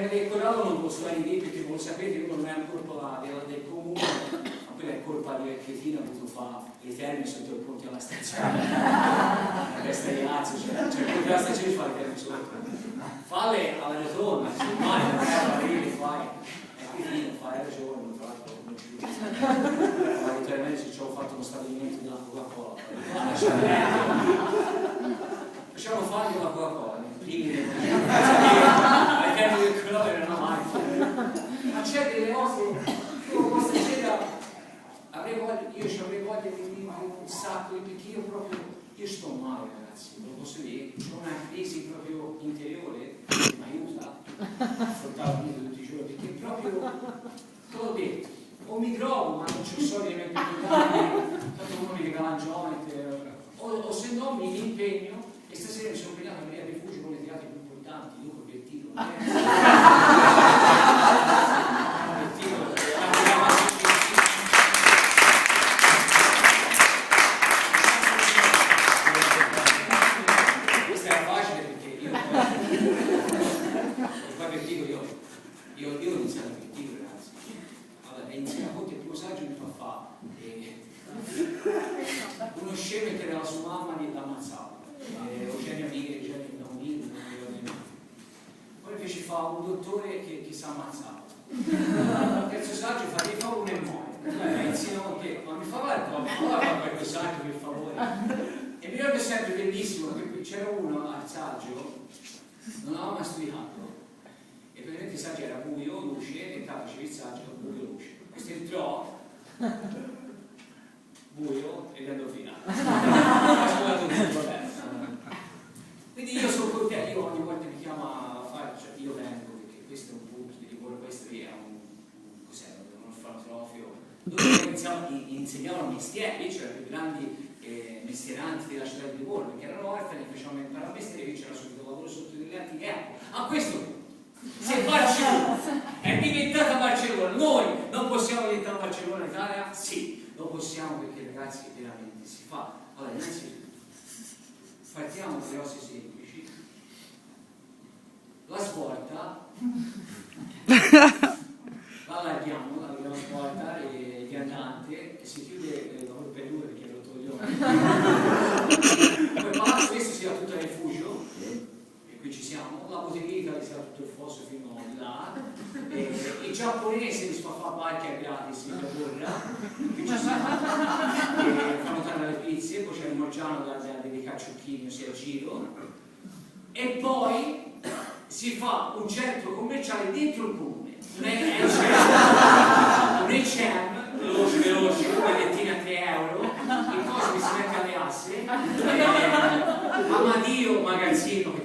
del corallo non posso andare lì perché voi sapete uno non è colpa del comune, ma quella è colpa di Cretina che tu fa le terme sotto il ponte alla stazione. La testa di azzo, cioè il ponte alla stazione fa le terme sotto. Falle alla rotonda, se mai non è la rete fai. E quindi fai ragione, tra l'altro come ci dice. Ma i tuoi medici ci ho fatto uno stabilimento della Coca-Cola. Facciamo fargli la Coca-Cola, ai tempi del corallo era una macchina. Ma c'è delle cose, io questa sera avrei voglia di dire un sacco, perché io sto male ragazzi, lo posso dire, ho una crisi proprio interiore che mi aiuta a affrontare la vita tutti i giorni, perché proprio, te l'ho detto, o mi trovo ma non c'ho soldi di mettere i danni, tanto uno mi regala un joint, o se no mi impegno. E stasera mi sono impegnato a venire a rifugio con le tirate più importanti, io col Bertino. Questa era facile perché io qua Bertino io ho iniziato a Bertino, ragazzi. Allora, è iniziato a Conte, il primo saggio mi fa uno scemo che era sua mamma e l'ammazzava. Eugenio Vighe, Eugenio Daunino, poi invece fa un dottore che si è ammazzato. Il terzo saggio fa dei favori e muore. Insieme che ma mi fa guarda quel saggio per favore. E mi ricordo sempre bellissimo che c'era uno al saggio, non aveva mai studiato, e praticamente il saggio era buio, luce, e facevi il saggio, buio, luce. Questo entrò, buio e l'endorfina. Quindi io sono contento, io ogni volta mi chiama a fare, cioè io vengo perché questo è un punto di lavoro, questo è un orfanotrofio dove insegnavano mestieri, cioè i più grandi mestieranti della città di Livorno, perché erano orfani, facevano imparare mestieri, c'era subito lavoro sotto degli altri. Ecco, a questo punto, se Barcellona è diventata Barcellona, noi non possiamo diventare Barcellona in Italia? Sì, lo possiamo perché ragazzi veramente si fa. Allora, innanzitutto partiamo dalle cose semplici, la svolta la allarghiamo, la svolta e viandante e si chiude la lavoro per due perché è rotto gli occhi. Poi palazzo questo si dà tutto a rifugio e qui ci siamo, la botteghina si dà tutto il fosso fino di là, i giapponesi si fa fare barche a gratis in borra, qui ci siamo, fanno tante le pizze, poi c'è il Morgiano dei cacciocchini, si a giro, e poi si fa un centro commerciale dentro il comune, un H&M veloce, pallettine a 3 euro, il costo che si mette alle asse, Amadio magazzino che